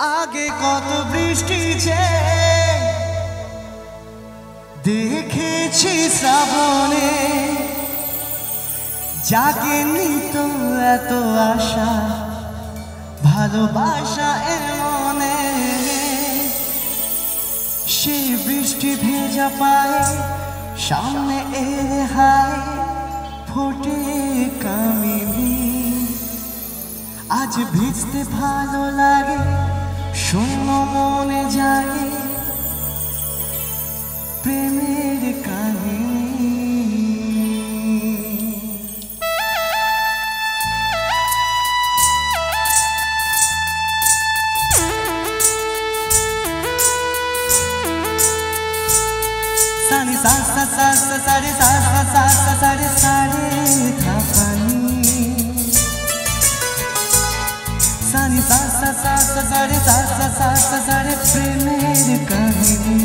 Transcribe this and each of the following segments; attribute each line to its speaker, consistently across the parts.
Speaker 1: আগে কত বৃষ্টি যে দেখেছি শ্রাবণে, জাগেনি তো এত আশা ভালোবাসা এমনে। সেই বৃষ্টি ভেজা পায়ে সামনে এলে হায় ফোটে কামিনী। আজ ভিজতে ভালো লাগে, শূন্য মনে জাগে প্রেমের কাহিনী। সানি সা সা সা সা সারে সা সা সা সা সারে সারে ধাপানি। সানি সা সা সা সা সারে সা সা সা সা সারে প্রেমের কাহিনী।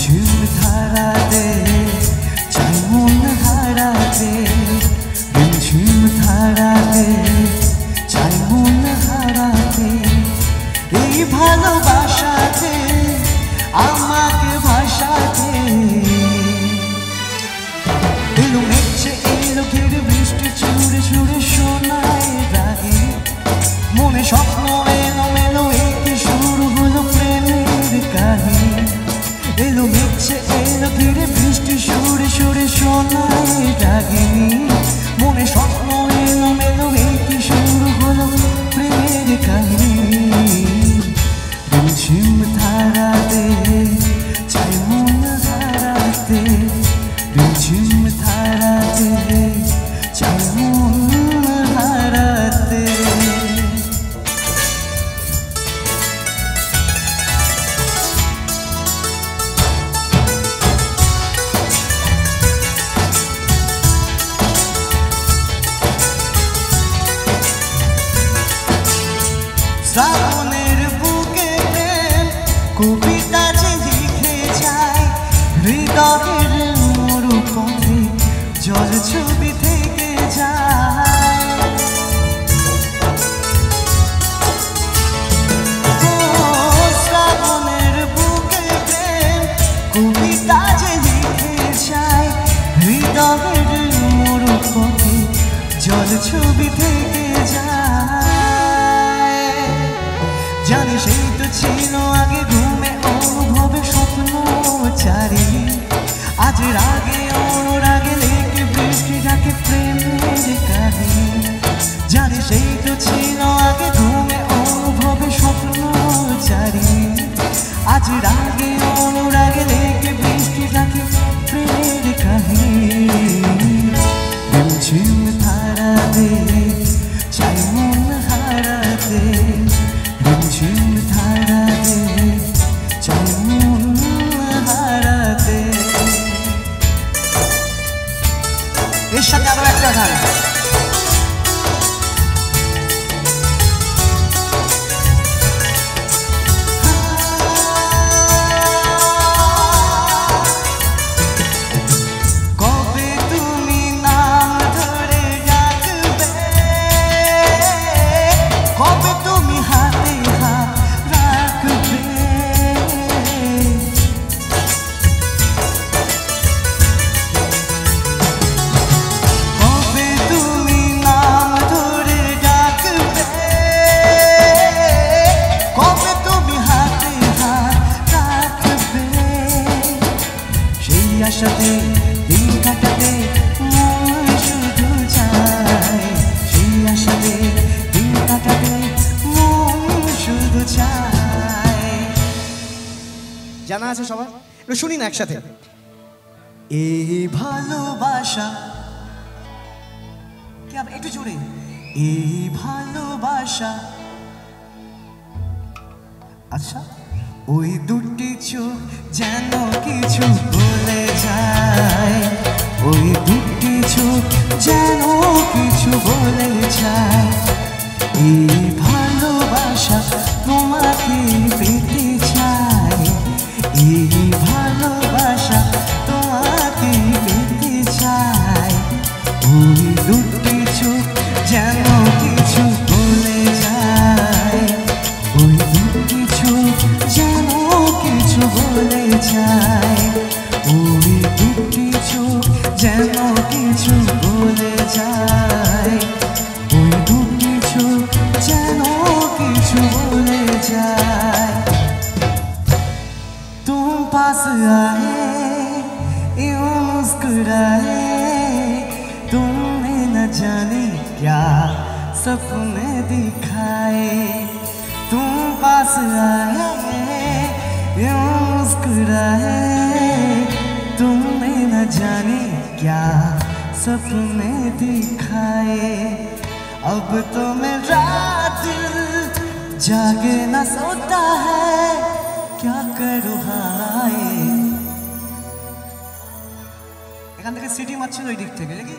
Speaker 1: ঝিম ধারাতে চাই মন হারাতে, ঝিম ধারাতে চাই মন হারাতে। এই ভালোবাসাতে আমাকে ভাসাতে এলো মেঘছে এলো ঘিরে বৃষ্টি চুড়ে চুড়ে শোনায় রাগে। মনে স্বপ্ন এলো মেলো এতে শুরু হলো প্রেমের কাহিনী। এলো মেঘছে এলো ঘিরে বৃষ্টি সুরে সুরে শোনায় রাগিনী। মনে স্বপ্ন এলো মেলো এতে শুরু হলো প্রেমের কাহিনী। ঝিম ধারাতে চাই মন হারাতে, ঝিম ধারাতে চাই মন হারাতে। শ্রাবণের বুকে প্রেম কবিতা যে লিখে যায়, হৃদয়ের মরু পথে জল ছবি থেকে যায়। শ্রাবণের বুকে প্রেম কবিতা যে লিখে যায়, হৃদয়ের মরু পথে জল ছবি থেকে যায়। জানি সেই তো ছিল আগে ঘুমে অনুভবে স্বপ্ন চারি। আজ রাগে অনুরাগে লেকে বৃষ্টি ডাকে প্রেমের কাহিনী। জানি সেই তো ছিল আগে ঘুমে অনুভবে স্বপ্ন চারি। আজ রাগে অনুরাগে লেকে বৃষ্টি ডাকে প্রেমের কাহিনী। ঝিম ধারাতে চাই মন হারাতে, ঝিম ধারাতে চাই মন হারাতে। এর সাথে আরো একটা গান। কবে তুমি নাম ধরে ডাকবে, কবে তুমি হাতে হাত রাখবে। কবে তুমি নাম ধরে ডাকবে, কবে তুমি হাতে হাত রাখবে। সেই আশাতে দিন কাটাতে মন শুধু চায়, সেই আশাতে দিন কাটাতে মন শুধু চায়। জানা আছে সবার? একটু শুনি না একসাথে। এই ভালোবাসা কি একটু জোরে। এই ভালোবাসা, আচ্ছা ওই দুটি চোখ যেন কিছু বলে যায়, ওই দুটি চোখ যেন কিছু বলে যায়। এই ভালোবাসা তোমাকে পেতে চাই, এই ভালোবাসা তোমাকে सपने दिखाए, तुम पास आए यूं मुस्कुराए, तुमने न जाने क्या सपने दिखाए। अब तो मेरा दिल जागे न सोता है, क्या करूँ हाय। এখান থেকে সিটি মারছিল ওই দিক থেকে দেখি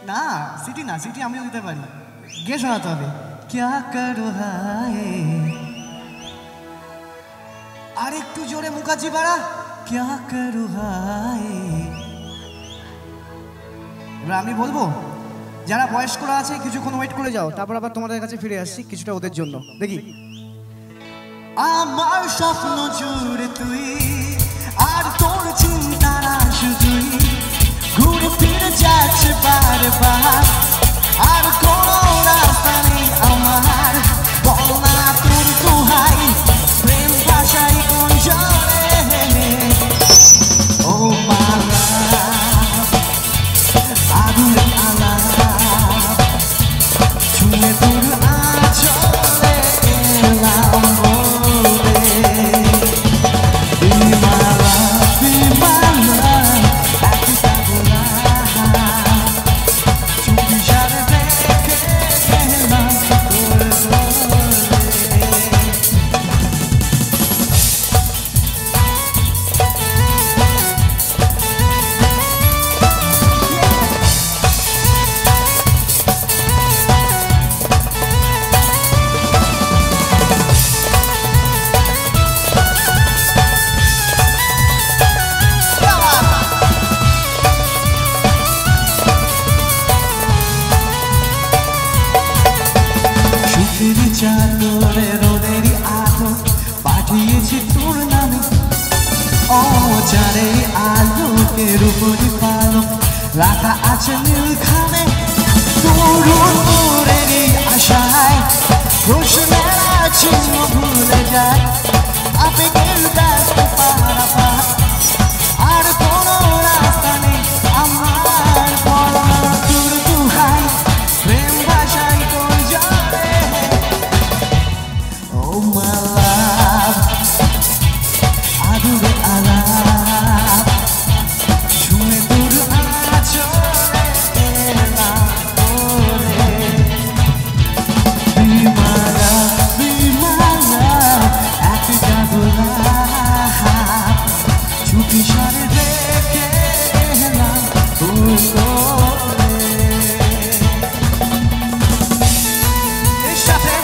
Speaker 1: না, সিটি না, সিটি আমিও দিতে পারি, গিয়ে শোনাতে হবে। क्या करूँ हाय, আর একটু জোরে মুখার্জি পাড়া। क्या करूँ हाय। এবার আমি বলবো, যারা বয়স্করা আছে কিছুক্ষণ ওয়েট করে যাও, তারপর আবার তোমাদের কাছে ফিরে আসছি কিছুটা ওদের জন্য। দেখি আমার স্বপ্ন জুড়ে তুই, আর তোর চিন্তারা শুধুই ঘুরে ফিরে যাচ্ছে বারবার, আর কোনো রাস্তা নেই আমার, বল না তোর দোহাই, প্রেম ভাষাই কোন জলে। ও মালা আগুন আলা ছুঁয়ে তোর আঁচলে এলাম বলে, বিমালা বিমালা একটা গোলা চুপি সারে রেখে গেলাম তোর বলে। সুখেরই চাদরে রোদেরই আলো পাঠিয়েছি তোর নামে, ও চাঁদের আলোকের উপরই পালক রাখা আছে নীলখামে, তোর উপরেরই আশায় প্রশ্নের চিহ্ন ভুলে যায়, আবেগের ব্যস্ত পারাপার, আর কোনো রাস্তা নেই আমার, বল না তোর দোহাই, প্রেম ভাষাই কোন জলে। Oh my love, আদুরে আলাপ ছুঁয়ে তোর আঁচলে এলাম বলে, বিমালা বিমালা একটা গোলাপ চুপি সারে রেখে এলাম তোর কোলে। এর সাথে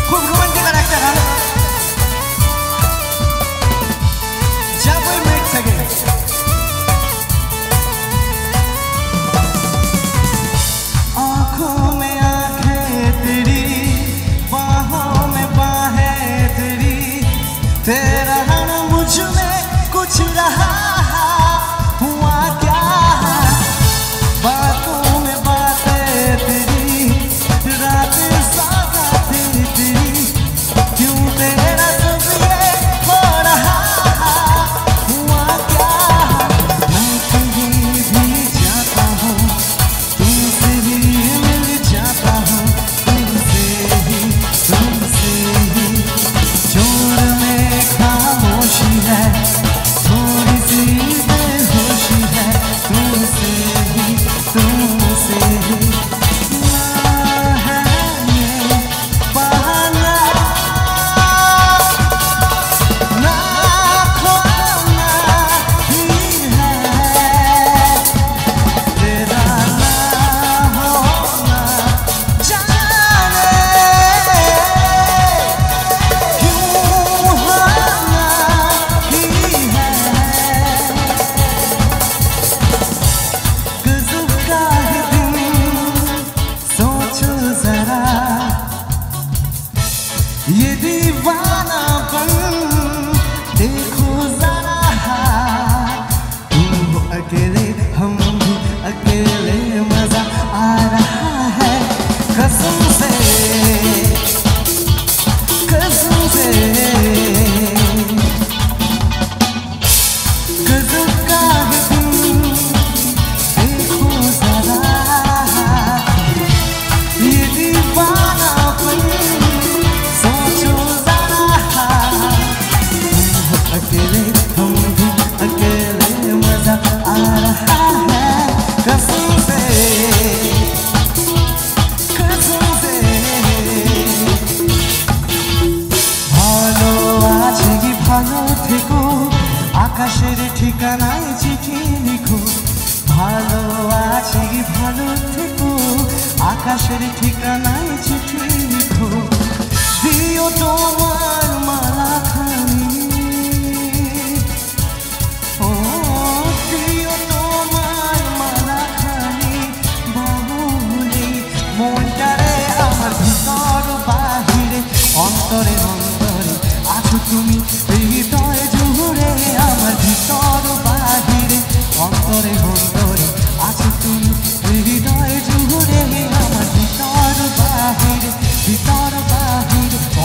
Speaker 1: খুব রোমান্টিক আর একটা গান যাবই মেঘ থেকে। आँखों में आँखें तेरी, बाहों में बाहें तेरी, तेरा रंग मुझ में कुछ रहा हुआ क्या, बातों में बातें तेरी, रातें सौगातें तेरी, क्यों तेरा सब ये हो रहा हुआ क्या। मैं कहीं भी जाता हूँ तुमसे ही मिल जाता हूँ, तुमसे ही जोर में खामोशी है, थोड़ी सी बेहोशी है, तुमसे ही ना है ये बहाना, ना खोना ही है, तेरा ना होना जाने क्यों होना ही है। गज़ब का है दिन, सोचो जरा ये दीवानापन, देखो जरा, तुम हो अकेले हम भी अकेले, मजा आ रहा है कसम से कसम से। गज़ब का है दिन, देखो जरा ঠিকানায় চিঠি লিখো, ভালো আছি ভালো থেকো, আকাশের ঠিকানায় চিঠি লিখো। দিও তোমার মালাখানি, ও দিও তোমার মালাখানি, বাবুলি মনটারে আমার ভিতর বাহিরে, অন্তরে অন্তরে আছো তুমি হৃদয় জুড়ে, আমার ভিতর বাহিরে অন্তরে অন্তরে আছো তুমি হৃদয় জুড়ে, আমার ভিতর বাহিরে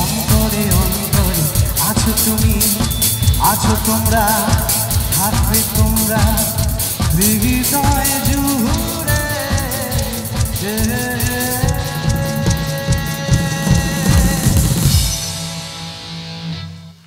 Speaker 1: অন্তরে অন্তরে আছো তুমি, আছো তোমরা, থাকবে তোমরা হৃদয় জুড়ে।